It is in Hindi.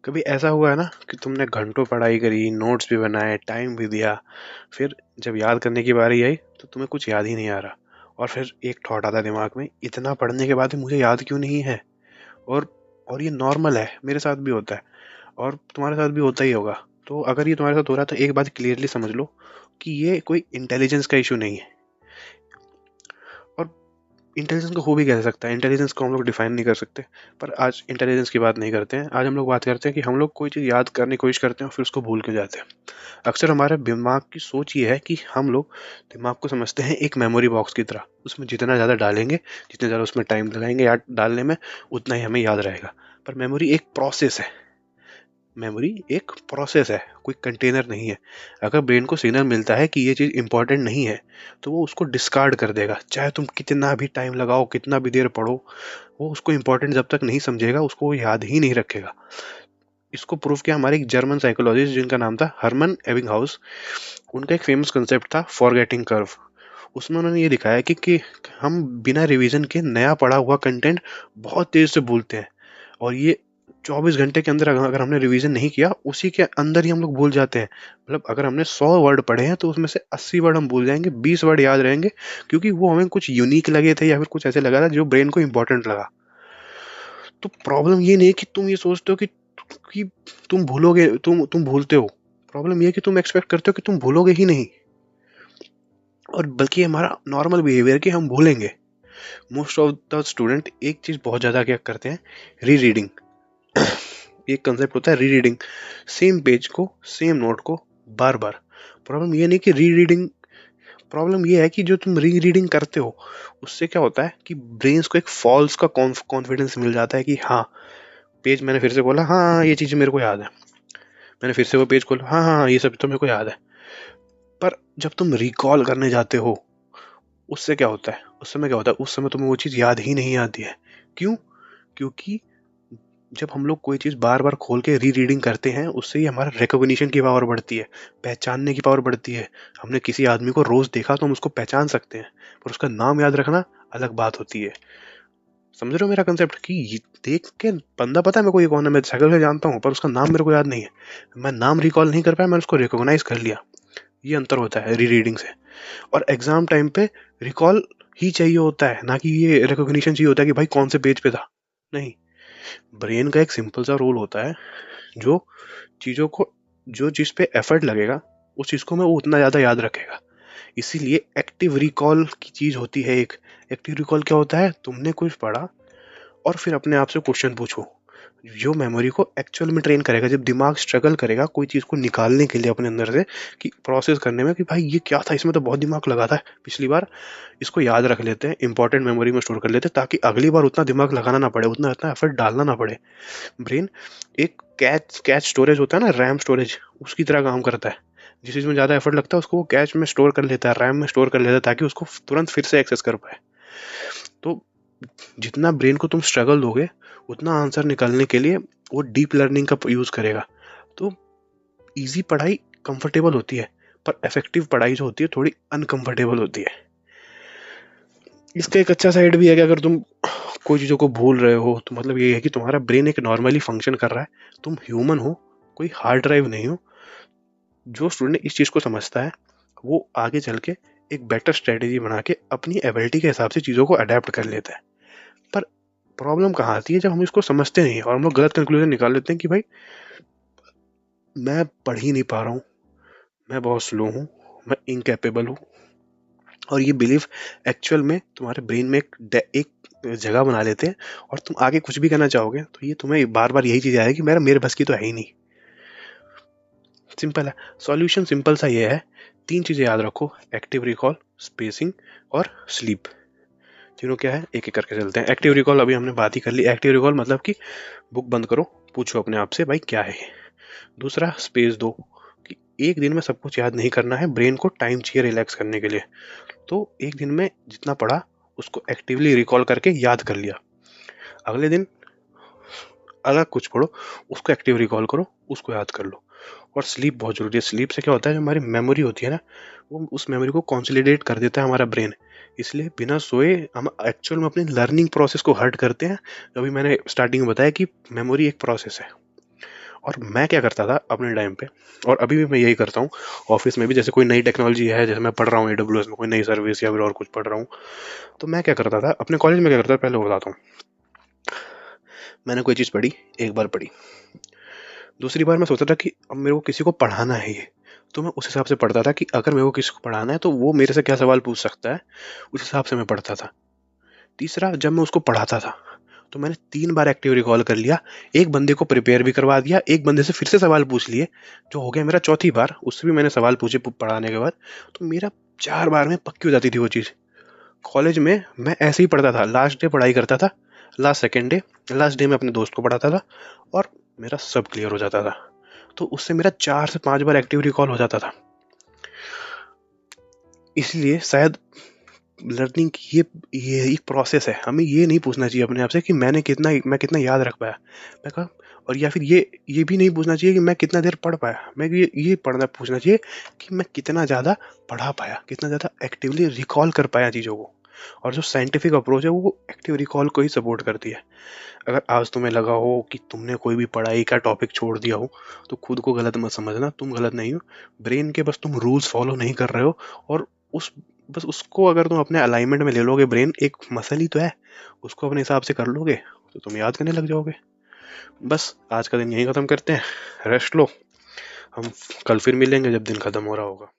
कभी ऐसा हुआ है ना कि तुमने घंटों पढ़ाई करी, नोट्स भी बनाए, टाइम भी दिया, फिर जब याद करने की बारी आई तो तुम्हें कुछ याद ही नहीं आ रहा, और फिर एक थॉट आता दिमाग में, इतना पढ़ने के बाद भी मुझे याद क्यों नहीं है। और और ये नॉर्मल है, मेरे साथ भी होता है और तुम्हारे साथ भी होता ही होगा। तो अगर ये तुम्हारे साथ हो रहा है तो एक बात क्लियरली समझ लो कि ये कोई इंटेलिजेंस का इशू नहीं है। और इंटेलिजेंस को हो भी कह सकता है, इंटेलिजेंस को हम लोग डिफाइन नहीं कर सकते। पर आज इंटेलिजेंस की बात नहीं करते हैं, आज हम लोग बात करते हैं कि हम लोग कोई चीज़ याद करने की कोशिश करते हैं और फिर उसको भूल क्यों जाते हैं। अक्सर हमारे दिमाग की सोच ये है कि हम लोग दिमाग को समझते हैं एक मेमोरी बॉक्स की तरह, उसमें जितना ज़्यादा डालेंगे, जितने ज़्यादा उसमें टाइम लगाएंगे याद डालने में, उतना ही हमें याद रहेगा। पर मेमोरी एक प्रोसेस है, मेमोरी एक प्रोसेस है, कोई कंटेनर नहीं है। अगर ब्रेन को सिग्नल मिलता है कि ये चीज़ इंपॉर्टेंट नहीं है तो वो उसको डिस्कार्ड कर देगा, चाहे तुम कितना भी टाइम लगाओ, कितना भी देर पढ़ो। वो उसको इंपॉर्टेंट जब तक नहीं समझेगा उसको वो याद ही नहीं रखेगा। इसको प्रूव किया हमारे एक जर्मन साइकोलॉजिस्ट जिनका नाम था हर्मन एबिंगहाउस। उनका एक फेमस कंसेप्ट था फॉरगेटिंग कर्व। उसमें उन्होंने ये दिखाया कि हम बिना रिवीजन के नया पढ़ा हुआ कंटेंट बहुत तेज से भूलते हैं। और ये 24 घंटे के अंदर अगर हमने रिवीजन नहीं किया, उसी के अंदर ही हम लोग भूल जाते हैं। मतलब अगर हमने 100 वर्ड पढ़े हैं तो उसमें से 80 वर्ड हम भूल जाएंगे, 20 वर्ड याद रहेंगे, क्योंकि वो हमें कुछ यूनिक लगे थे या फिर कुछ ऐसे लगा था जो ब्रेन को इंपॉर्टेंट लगा। तो प्रॉब्लम ये नहीं है कि तुम ये सोचते हो कि तुम भूलोगे, तुम भूलते हो। प्रॉब्लम ये है कि तुम एक्सपेक्ट करते हो कि तुम भूलोगे ही नहीं, और बल्कि हमारा नॉर्मल बिहेवियर कि हम भूलेंगे। मोस्ट ऑफ द स्टूडेंट एक चीज बहुत ज्यादा क्या करते हैं, री रीडिंग। एक कंसेप्ट होता है री रीडिंग, सेम पेज को, सेम नोट को बार बार। प्रॉब्लम ये नहीं कि री रीडिंग, प्रॉब्लम ये है कि जो तुम री रीडिंग करते हो उससे क्या होता है कि ब्रेन्स को एक फॉल्स का कॉन्फिडेंस मिल जाता है कि हाँ, पेज मैंने फिर से खोला, हाँ हाँ ये चीज़ मेरे को याद है। मैंने फिर से वो पेज खोला, हाँ हाँ हाँ, ये सब तो मेरे को याद है। पर जब तुम रिकॉल करने जाते हो, उससे क्या होता है, उस समय क्या होता है, उस समय तुम्हें वो चीज़ याद ही नहीं आती है। क्यों? क्योंकि जब हम लोग कोई चीज़ बार बार खोल के री रीडिंग करते हैं, उससे ही हमारा रिकॉग्निशन की पावर बढ़ती है, पहचानने की पावर बढ़ती है। हमने किसी आदमी को रोज देखा तो हम उसको पहचान सकते हैं, पर उसका नाम याद रखना अलग बात होती है। समझ रहे हो मेरा कंसेप्ट कि देख के बंदा पता है मेरे को ये कौन है, मैं शक्ल से जानता हूँ पर उसका नाम मेरे को याद नहीं है। मैं नाम रिकॉल नहीं कर पाया, मैंने उसको रिकॉग्नाइज कर लिया। ये अंतर होता है री रीडिंग से। और एग्जाम टाइम पे रिकॉल ही चाहिए होता है, ना कि ये रिकॉग्निशन चाहिए होता है कि भाई कौन से पेज पे था। नहीं, ब्रेन का एक सिंपल सा रूल होता है, जो चीज़ों को, जो जिस पे एफर्ट लगेगा उस चीज़ को मैं वो उतना ज़्यादा याद रखेगा। इसीलिए एक्टिव रिकॉल की चीज़ होती है एक। एक्टिव रिकॉल क्या होता है, तुमने कुछ पढ़ा और फिर अपने आप से क्वेश्चन पूछो, जो मेमोरी को एक्चुअल में ट्रेन करेगा। जब दिमाग स्ट्रगल करेगा कोई चीज़ को निकालने के लिए अपने अंदर से, कि प्रोसेस करने में कि भाई ये क्या था, इसमें तो बहुत दिमाग लगा था पिछली बार, इसको याद रख लेते हैं, इंपॉर्टेंट मेमोरी में स्टोर कर लेते हैं, ताकि अगली बार उतना दिमाग लगाना ना पड़े, उतना इतना एफर्ट डालना ना पड़े। ब्रेन एक कैच कैच स्टोरेज होता है ना, रैम स्टोरेज, उसकी तरह काम करता है। जिस चीज़ में ज़्यादा एफर्ट लगता है उसको वो कैच में स्टोर कर लेता है, रैम में स्टोर कर लेता है, ताकि उसको तुरंत फिर से एक्सेस कर पाए। तो जितना ब्रेन को तुम स्ट्रगल दोगे, उतना आंसर निकालने के लिए वो डीप लर्निंग का यूज़ करेगा। तो इजी पढ़ाई कंफर्टेबल होती है, पर इफेक्टिव पढ़ाई जो होती है थोड़ी अनकंफर्टेबल होती है। इसका एक अच्छा साइड भी है कि अगर तुम कोई चीज़ों को भूल रहे हो तो मतलब ये है कि तुम्हारा ब्रेन एक नॉर्मली फंक्शन कर रहा है, तुम ह्यूमन हो, कोई हार्ड ड्राइव नहीं हो। जो स्टूडेंट इस चीज़ को समझता है वो आगे चल के एक बेटर स्ट्रेटेजी बना के अपनी एबिलिटी के हिसाब से चीज़ों को अडेप्ट कर लेता है। पर प्रॉब्लम कहाँ आती है, जब हम इसको समझते नहीं और हम लोग गलत कंक्लूजन निकाल लेते हैं कि भाई मैं पढ़ ही नहीं पा रहा हूँ, मैं बहुत स्लो हूँ, मैं इनकेपेबल हूँ। और ये बिलीफ एक्चुअल में तुम्हारे ब्रेन में एक जगह बना लेते हैं, और तुम आगे कुछ भी करना चाहोगे तो ये तुम्हें बार बार यही चीज़ आएगी, मेरा मेरे बस की तो है ही नहीं। सिंपल है, सॉल्यूशन सिंपल सा ये है, तीन चीज़ें याद रखो, एक्टिव रिकॉल, स्पेसिंग और स्लीप। तीनों क्या है, एक एक करके चलते हैं। एक्टिव रिकॉल अभी हमने बात ही कर ली। एक्टिव रिकॉल मतलब कि बुक बंद करो, पूछो अपने आप से भाई क्या है ये। दूसरा, स्पेस दो, कि एक दिन में सब कुछ याद नहीं करना है, ब्रेन को टाइम चाहिए रिलैक्स करने के लिए। तो एक दिन में जितना पढ़ा उसको एक्टिवली रिकॉल करके याद कर लिया, अगले दिन अलग कुछ पढ़ो, उसको एक्टिव रिकॉल करो, उसको याद कर लो। और स्लीप बहुत जरूरी है। स्लीप से क्या होता है, जो हमारी मेमोरी होती है ना, वो उस मेमोरी को कंसोलिडेट कर देता है हमारा ब्रेन। इसलिए बिना सोए हम एक्चुअल में अपनी लर्निंग प्रोसेस को हर्ट करते हैं। अभी मैंने स्टार्टिंग में बताया कि मेमोरी एक प्रोसेस है, और मैं क्या करता था अपने टाइम पे, और अभी भी मैं यही करता हूँ ऑफिस में भी, जैसे कोई नई टेक्नोलॉजी है, जैसे मैं पढ़ रहा हूँ AWS में कोई नई सर्विस या फिर और कुछ पढ़ रहा हूँ, तो मैं क्या करता था अपने कॉलेज में, क्या करता था पहले वो बताता हूँ। मैंने कोई चीज़ पढ़ी, एक बार पढ़ी, दूसरी बार मैं सोचता था कि अब मेरे को किसी को पढ़ाना है ये, तो मैं उस हिसाब से पढ़ता था कि अगर मेरे को किसी को पढ़ाना है तो वो मेरे से क्या सवाल पूछ सकता है, उस हिसाब से मैं पढ़ता था। तीसरा, जब मैं उसको पढ़ाता था तो मैंने 3 बार एक्टिव रिकॉल कर लिया, एक बंदे को प्रिपेयर भी करवा दिया, एक बंदे से फिर से सवाल पूछ लिए, जो हो गया मेरा चौथी बार, उससे भी मैंने सवाल पूछे पढ़ाने के बाद, तो मेरा 4 बार में पक्की हो जाती थी वो चीज़। कॉलेज में मैं ऐसे ही पढ़ता था, लास्ट डे पढ़ाई करता था, last second day, last day में अपने दोस्त को पढ़ाता था, और मेरा सब क्लियर हो जाता था। तो उससे मेरा 4 से 5 बार एक्टिव रिकॉल हो जाता था। इसलिए शायद लर्निंग की ये एक प्रोसेस है, हमें ये नहीं पूछना चाहिए अपने आप से कि मैं कितना याद रख पाया, मैं कहा, और या फिर ये भी नहीं पूछना चाहिए कि मैं कितना देर पढ़ पाया, मैं ये पढ़ना पूछना चाहिए कि मैं कितना ज़्यादा पढ़ा पाया, कितना ज़्यादा एक्टिवली रिकॉल कर पाया चीज़ों को। और जो साइंटिफिक अप्रोच है वो एक्टिव रिकॉल को ही सपोर्ट करती है। अगर आज तुम्हें लगा हो कि तुमने कोई भी पढ़ाई का टॉपिक छोड़ दिया हो, तो खुद को गलत मत समझना, तुम गलत नहीं हो, ब्रेन के बस तुम रूल्स फॉलो नहीं कर रहे हो। और उस बस उसको अगर तुम अपने अलाइनमेंट में ले लोगे, ब्रेन एक मसल ही तो है, उसको अपने हिसाब से कर लोगे तो तुम याद करने लग जाओगे। बस आज का दिन यहीं खत्म करते हैं, रेस्ट लो, हम कल फिर मिलेंगे जब दिन खत्म हो रहा होगा।